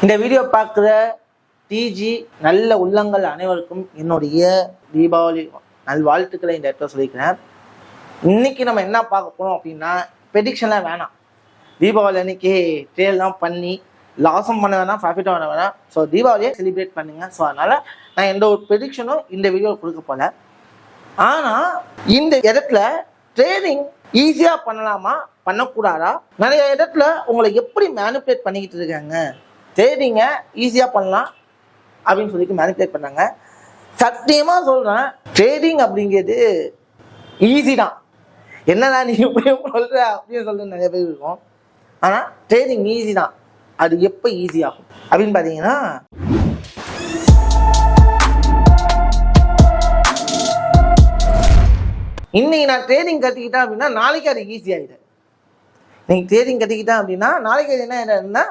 இந்த வீடியோ பார்க்குற டிஜி நல்ல உள்ளங்கள் அனைவருக்கும் என்னுடைய தீபாவளி நல்வாழ்த்துக்களை இந்த இடத்துல சொல்லிக்கிறேன். இன்னைக்கு நம்ம என்ன பார்க்க போறோம் அப்படின்னா, ப்ரெடிக்ஷன்லாம் வேணாம். தீபாவளி அன்னைக்கு ட்ரேட்லாம் பண்ணி லாஸும் பண்ண வேணாம், ப்ராஃபிட்டும் பண்ண வேணாம். ஸோ தீபாவளியை செலிப்ரேட் பண்ணுங்க. ஸோ அதனால நான் எந்த ஒரு ப்ரெடிக்ஷனும் இந்த வீடியோவில் கொடுக்க போல. ஆனால் இந்த இடத்துல ட்ரேடிங் ஈஸியாக பண்ணலாமா பண்ணக்கூடாதா, நிறைய இடத்துல உங்களை எப்படி மேனிபுலேட் பண்ணிக்கிட்டு இருக்காங்க, ட்ரேடிங்கை ஈஸியாக பண்ணலாம் அப்படின்னு சொல்லிட்டு மேனிபுலேட் பண்ணாங்க. சத்தியமாக சொல்கிறேன், ட்ரேடிங் அப்படிங்கிறது ஈஸி தான். என்னடா நீ இப்படி சொல்கிற அப்படின்னு சொல்லிட்டு நிறைய பேர் இருக்கும். ஆனால் ட்ரேடிங் ஈஸி தான். அது எப்போ ஈஸி ஆகும் அப்படின்னு பார்த்தீங்கன்னா, இன்னைக்கு நான் ட்ரேடிங் கற்றுக்கிட்டேன் அப்படின்னா நாளைக்கு அது ஈஸி ஆகிடுது. நீங்கள் ட்ரேடிங் கற்றுக்கிட்டேன் அப்படின்னா நாளைக்கு அது என்ன ஆகிடுதுன்னா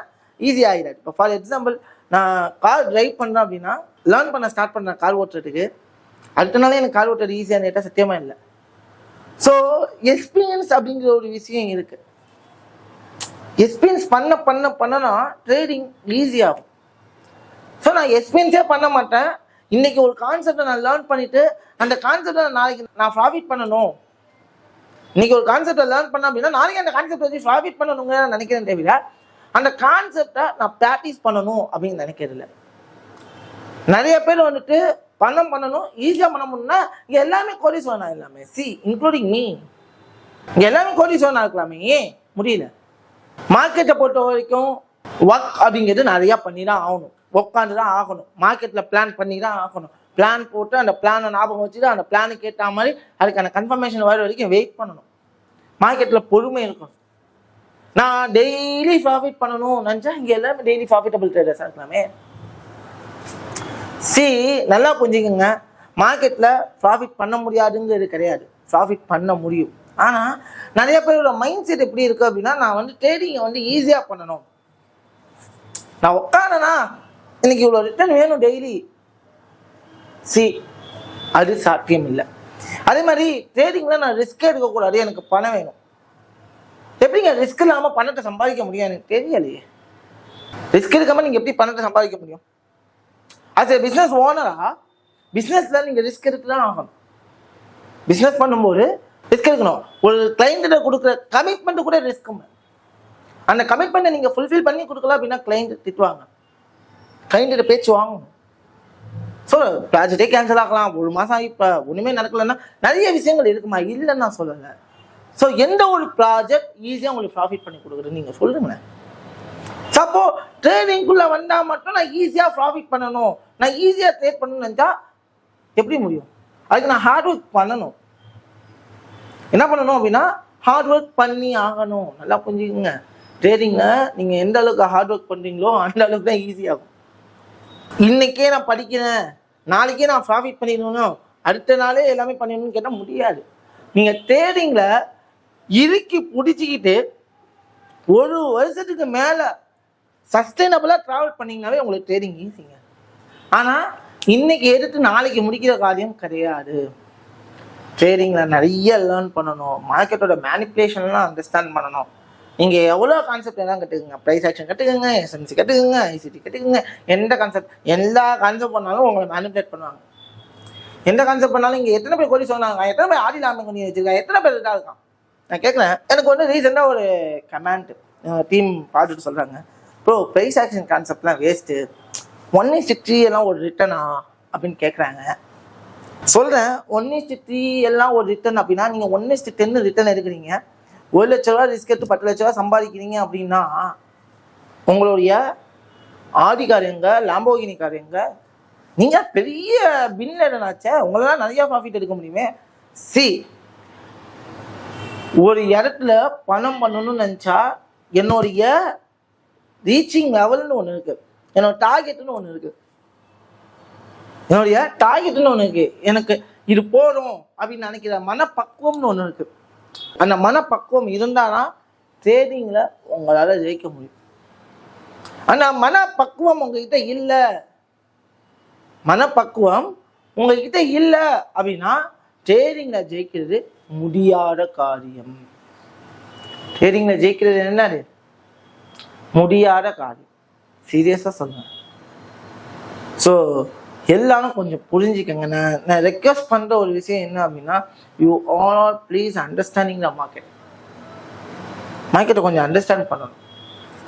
ஈஸி ஆகிடாது. இப்போ ஃபார் எக்ஸாம்பிள், நான் கார் டிரைவ் பண்ணுறேன் அப்படின்னா, லேர்ன் பண்ண ஸ்டார்ட் பண்ணுறேன் கார் ஓட்டுறதுக்கு. அடுத்த நாளே எனக்கு கார் ஓட்டுறது ஈஸியாக கேட்டால் சத்தியமாக இல்லை. ஸோ எக்ஸ்பீரியன்ஸ் அப்படிங்கிற ஒரு விஷயம் இருக்குது. எக்ஸ்பீரியன்ஸ் பண்ணனா ட்ரேடிங் ஈஸியாகும். ஸோ நான் எக்ஸ்பீரியன்ஸே பண்ண மாட்டேன். இன்னைக்கு ஒரு கான்செப்டை நான் லேர்ன் பண்ணிட்டு அந்த கான்செப்டை நாளைக்கு நான் ப்ராஃபிட் பண்ணணும். இன்னைக்கு ஒரு கான்செப்டை லேர்ன் பண்ண அப்படின்னா நாளைக்கு அந்த கான்செப்ட் வச்சு ப்ராஃபிட் பண்ணணுங்க நினைக்கிறேன். தவிர அந்த கான்செப்டை நான் ப்ராக்டிஸ் பண்ணணும் அப்படின்னு நினைக்கிறதில்ல. நிறைய பேர் வந்துட்டு பணம் பண்ணணும், ஈஸியாக பண்ண முடியும்னா இங்கே எல்லாமே கோடீஸ்வரனா எல்லாமே இன்க்ளூடிங் மீ. இங்கே எல்லாமே கோடீஸ்வரனா இருக்கலாமே, ஏன் முடியல? மார்க்கெட்டை பொறுத்த வரைக்கும் ஒர்க் அப்படிங்கிறது நிறையா பண்ணி தான் ஆகணும், உட்காந்து தான் ஆகணும். மார்க்கெட்டில் பிளான் பண்ணி தான் ஆகணும். பிளான் போட்டு அந்த பிளானை ஞாபகம் வச்சுட்டு அந்த பிளானுக்கு ஏற்ற மாதிரி அதுக்கான கன்ஃபர்மேஷன் வர வரைக்கும் வெயிட் பண்ணணும். மார்க்கெட்டில் பொறுமை இருக்கணும். நான் டெய்லி ப்ராஃபிட் பண்ணணும் நினச்சா இங்கே எல்லாமே டெய்லி ப்ராஃபிட்டபிள் ட்ரேடர்ஸாக இருக்கலாமே. நல்லா புரிஞ்சுக்கோங்க, மார்க்கெட்டில் ப்ராஃபிட் பண்ண முடியாதுங்கிறது கிடையாது, ப்ராஃபிட் பண்ண முடியும். ஆனால் நிறைய பேரோட மைண்ட் செட் எப்படி இருக்குது அப்படின்னா, நான் ட்ரேடிங்கை ஈஸியாக பண்ணணும். நான் உட்காரனா இன்னைக்கு இவ்வளோ ரிட்டர்ன் வேணும் டெய்லி, அது சாத்தியம் இல்லை. அதே மாதிரி ட்ரேடிங்கில் நான் ரிஸ்கே எடுக்கக்கூடாது, எனக்கு பணம் வேணும். எப்படிங்க ரிஸ்க் இல்லாமல் பணத்தை சம்பாதிக்க முடியும்? எனக்கு தெரியலையே. ரிஸ்க் எடுக்காமல் நீங்கள் எப்படி பணத்தை சம்பாதிக்க முடியும்? அது பிஸ்னஸ் ஓனரா, பிஸ்னஸில் நீங்கள் ரிஸ்க் எடுத்து தான் ஆகணும். பிஸ்னஸ் பண்ணும்போது ரிஸ்க் எடுக்கணும். ஒரு கிளைண்ட்டிட்ட கொடுக்குற கமிட்மெண்ட்டு கூட ரிஸ்க். அந்த கமிட்மெண்ட்டை நீங்கள் ஃபுல்ஃபில் பண்ணி கொடுக்கல அப்படின்னா கிளைண்ட் திட்டுவாங்க, கிளைண்ட்டிட்ட பேச்சு வாங்கணும். ஸோ ப்ராஜெக்டே கேன்சல் ஆகலாம், ஒரு மாதம் இப்போ ஒன்றுமே நடக்கலைன்னா நிறைய விஷயங்கள் இருக்குமா, இல்லைன்னு நான் சொல்லலை. ஸோ எந்த ஒரு ப்ராஜெக்ட் ஈஸியாக உங்களுக்கு ப்ராஃபிட் பண்ணி கொடுக்குறது நீங்கள் சொல்லுங்களேன். சப்போ ட்ரேடிங்குள்ளே வந்தால் மட்டும் நான் ஈஸியாக ப்ராஃபிட் பண்ணணும், நான் ஈஸியாக ட்ரேட் பண்ணணும்னு நினச்சா எப்படி முடியும்? அதுக்கு நான் ஹார்ட் ஒர்க் பண்ணணும். என்ன பண்ணணும் அப்படின்னா ஹார்ட் ஒர்க் பண்ணி ஆகணும். நல்லா புரிஞ்சுக்கோங்க, ட்ரேடிங்கில் நீங்கள் எந்த அளவுக்கு ஹார்ட் ஒர்க் பண்ணுறீங்களோ அந்த அளவுக்கு தான் ஈஸியாகும். இன்னைக்கே நான் படிக்கிறேன், நாளைக்கே நான் ப்ராஃபிட் பண்ணிடணும், அடுத்த நாளே எல்லாமே பண்ணிடணும்னு கேட்டால் முடியாது. நீங்கள் ட்ரேடிங்கில் இறுக்கி பிடிச்சிக்கிட்டு ஒரு வருஷத்துக்கு மேலே சஸ்டைனபிளாக ட்ராவல் பண்ணிங்கனாவே உங்களுக்கு ட்ரேடிங் ஈஸிங்க. ஆனால் இன்னைக்கு எடுத்து நாளைக்கு முடிக்கிற காரியம் கிடையாது. ட்ரேடிங்கில் நிறைய லேர்ன் பண்ணணும், மார்க்கெட்டோட மேனிப்புலேஷன்லாம் அண்டர்ஸ்டாண்ட் பண்ணணும். நீங்கள் எவ்வளோ கான்செப்ட் எல்லாம் கற்றுக்குங்க, ப்ரைஸ் ஆக்ஷன் கற்றுக்குங்க, எஸ்என்சி கற்றுக்குங்க, ஐசிடி கற்றுக்குங்க. எந்த கான்செப்ட், எல்லா கான்செப்ட் பண்ணாலும் உங்களை மேனிப்புலேட் பண்ணுவாங்க. எந்த கான்செப்ட் பண்ணாலும் இங்கே எத்தனை பேர் கோடி சொன்னாங்க, எத்தனை பேர் ஆடி லாபம் பண்ணி வச்சுருக்காங்க, எத்தனை பேர் இதாக இருக்கான். நான் கேட்குறேன், எனக்கு ரீசெண்டாக ஒரு கமெண்ட் டீம் பார்த்துட்டு சொல்கிறாங்க, ப்ரோ ப்ரைஸ் ஆக்ஷன் கான்செப்ட்லாம் வேஸ்ட்டு, 1:3 எல்லாம் ஒரு ரிட்டர்னா அப்படின்னு கேட்குறாங்க. சொல்கிறேன், 1:3 எல்லாம் ஒரு ரிட்டர்ன் அப்படின்னா நீங்கள் 1:10 ரிட்டர்ன் எடுக்கிறீங்க, 1 லட்ச ரூபா ரிஸ்க் எடுத்து 10 லட்ச ரூபா சம்பாதிக்கிறீங்க அப்படின்னா உங்களுடைய ஆடி காரியங்க, லாம்போகினி காரியங்க, நீங்கள் பெரிய பின்னேடனாச்சே, உங்களால் நிறையா ப்ராஃபிட் எடுக்க முடியுமே. ஒரு இடத்துல பணம் பண்ணணும்னு நினச்சா என்னுடைய ரீச்சிங் லெவல்னு ஒன்று இருக்குது, என்னோட டார்கெட்டுன்னு ஒன்று இருக்குது, என்னுடைய டார்கெட்டுன்னு ஒன்று இருக்குது, எனக்கு இது போதும் அப்படின்னு நினைக்கிற மனப்பக்குவம்னு ஒன்று இருக்குது. அந்த மனப்பக்குவம் இருந்தால்தான் ட்ரேடிங்கில் உங்களால் ஜெயிக்க முடியும். ஆனால் மனப்பக்குவம் உங்ககிட்ட இல்லை, மனப்பக்குவம் உங்ககிட்ட இல்லை அப்படின்னா ட்ரேடிங்கில் ஜெயிக்கிறது முடியாத காரியம். ட்ரேடிங்கில் ஜெயிக்கிறது என்னது? முடியாத காரியம். சீரியஸாக சொல்லுவேன். ஸோ எல்லாரும் கொஞ்சம் புரிஞ்சுக்கங்க. நான் ரெக்வஸ்ட் பண்ணுற ஒரு விஷயம் என்ன அப்படின்னா, you all please understanding the மார்க்கெட்டை கொஞ்சம் அண்டர்ஸ்டாண்ட் பண்ணணும்,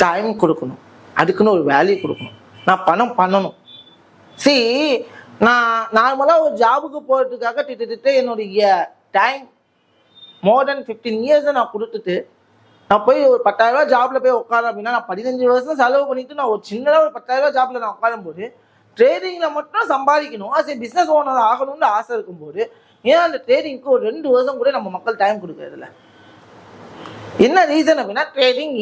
டைம் கொடுக்கணும், அதுக்குன்னு ஒரு வேல்யூ கொடுக்கணும், நான் பணம் பண்ணணும். சரி, நான் நார்மலாக ஒரு ஜாபுக்கு போகிறதுக்காக திட்டத்திட்ட என்னுடைய டைம் மோர் தென் 15 இயர்ஸை நான் கொடுத்துட்டு நான் போய் ஒரு 10,000 ரூபா ஜாப்ல போய் உட்காரேன் அப்படின்னா, நான் 15 வருஷம் செலவு பண்ணிட்டு நான் ஒரு சின்னதாக ஒரு 10,000 ரூபா ஜாப்ல நான் உட்காரும் போது ட்ரேடிங்ல மட்டும் சம்பாதிக்கணும், சரி பிஸ்னஸ் ஓனர் ஆகணும்னு ஆசை இருக்கும்போது ஏன் அந்த ட்ரேடிங்க்கு ஒரு 2 வருஷம் கூட நம்ம மக்கள் டைம் கொடுக்கறதில்ல? என்ன ரீசன் அப்படின்னா, ட்ரேடிங்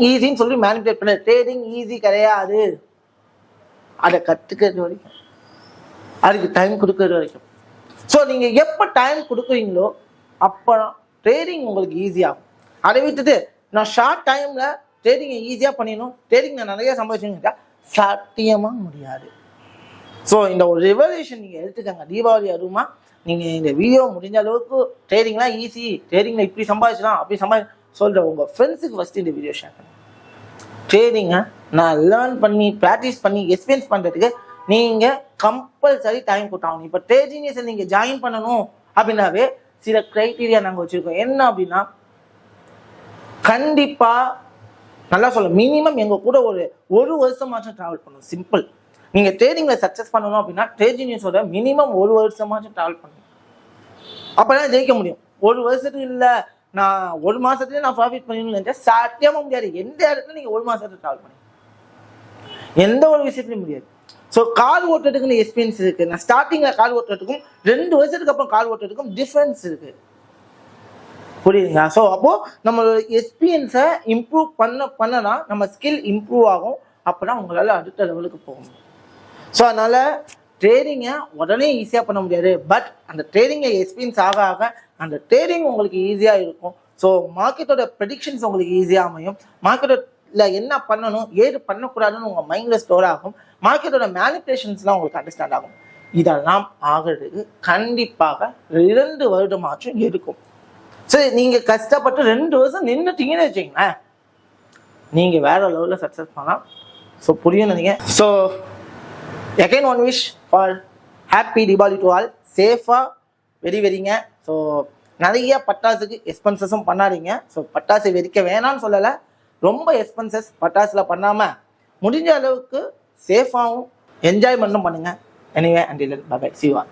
ஈஸின்னு சொல்லி மேனிபுலேட் பண்ண. ட்ரேடிங் ஈஸி கிடையாது. அதை கற்றுக்கிறது வரைக்கும், அதுக்கு டைம் கொடுக்கறது வரைக்கும். ஸோ நீங்கள் எப்போ டைம் கொடுக்குறீங்களோ அப்போ ட்ரேடிங் உங்களுக்கு ஈஸியாகும். அதை விட்டுட்டு நான் ஷார்ட் டைமில் ட்ரேடிங்கை ஈஸியாக பண்ணிடணும், ட்ரேடிங் நான் நிறைய சம்பாதிச்சுன்னு சத்தியமாக முடியாது. ஸோ இந்த ஒரு ரெவல்யூஷன் நீங்கள் எடுத்துக்கங்க. தீபாவளி அதுவுமா நீங்கள் இந்த வீடியோ முடிஞ்ச அளவுக்கு ட்ரேடிங்லாம் ஈஸி, ட்ரேடிங்கில் இப்படி சம்பாதிச்சலாம் அப்படி சொல்கிற உங்கள் ஃப்ரெண்ட்ஸுக்கு ஃபஸ்ட்டு இந்த வீடியோ ஷேர் பண்ணுங்க. ட்ரேடிங்கை நான் லேர்ன் பண்ணி ப்ராக்டிஸ் பண்ணி எக்ஸ்பீரியன்ஸ் பண்ணுறதுக்கு நீங்கள் கம்பல்சரி டைம் கொடுத்தாகணும். இப்போ ட்ரேடிங்ஸை நீங்கள் ஜாயின் பண்ணணும் அப்படின்னாவே சில க்ரைட்டீரியா நாங்கள் வச்சுருக்கோம். என்ன அப்படின்னா, கண்டிப்பாக நல்லா சொல்ல மினிமம் எங்கள் கூட ஒரு வருஷமாச்சும் ட்ராவல் பண்ணணும். சிம்பிள். நீங்கள் ட்ரேடிங்கில் சக்ஸஸ் பண்ணணும் அப்படின்னா ட்ரேடிங்ஸோட மினிமம் 1 வருஷமாச்சும் ட்ராவல் பண்ணணும். அப்போ தான் ஜெயிக்க முடியும். 1 வருஷத்துக்கு இல்லை, நான் 1 மாதத்துலேயே நான் ப்ராஃபிட் பண்ணிடணும்னு சத்தியமாக முடியாது. எந்த இடத்துல நீங்கள் 1 மாதத்துக்கு ட்ராவல் பண்ணி எந்த ஒரு விஷயத்துலையும் முடியாது. ஸோ கார் ஓட்டுறதுக்குன்னு எக்ஸ்பீரியன்ஸ் இருக்குது. நான் ஸ்டார்டிங்கில் கார் ஓட்டுறதுக்கும் 2 வருஷத்துக்கு அப்புறம் கார் ஓட்டுறதுக்கும் டிஃப்ரென்ஸ் இருக்குது. புரியுதுங்களா? ஸோ அப்போது நம்மளோட எக்ஸ்பீரியன்ஸை இம்ப்ரூவ் பண்ணனா நம்ம ஸ்கில் இம்ப்ரூவ் ஆகும். அப்போ தான் உங்களால் அடுத்த லெவலுக்கு போக முடியும். ஸோ அதனால் ட்ரேடிங்கை உடனே ஈஸியாக பண்ண முடியாது. பட் அந்த ட்ரேடிங்கை எக்ஸ்பீரியன்ஸ் ஆக ஆக அந்த ட்ரேடிங் உங்களுக்கு ஈஸியாக இருக்கும். ஸோ மார்க்கெட்டோட ப்ரெடிக்ஷன்ஸ் உங்களுக்கு ஈஸியாக அமையும். மார்க்கெட்டோட என்ன பண்ணணும் ஏது பண்ணக்கூடாதுன்னு உங்கள் மைண்டில் ஸ்டோர் ஆகும். மார்க்கெட்டோட மேனிபுலேஷன்ஸ்லாம் உங்களுக்கு அண்டர்ஸ்டாண்ட் ஆகும். இதெல்லாம் ஆகிறதுக்கு கண்டிப்பாக 2 வருடமாச்சும் இருக்கும். சரி, நீங்கள் கஷ்டப்பட்டு 2 வருஷம் நின்றுட்டீங்கன்னு வச்சிங்களேன், நீங்கள் வேற லெவலில் சக்ஸஸ் பண்ணலாம். ஸோ புரியும் நினைக்கிறேன். So again one wish for happy Diwali to all. சேஃபாக வெறிங்க. ஸோ நிறைய பட்டாசுக்கு எக்ஸ்பென்சஸும் பண்ணாதீங்க. ஸோ பட்டாசு வெடிக்க வேணான்னு சொல்லலை, ரொம்ப எக்ஸ்பென்சஸ் பட்டாசுல பண்ணாமல் முடிஞ்ச அளவுக்கு சேஃபாகவும் என்ஜாய்மெண்ட்டும் பண்ணுங்கள். Anyway until then bye bye, see you all.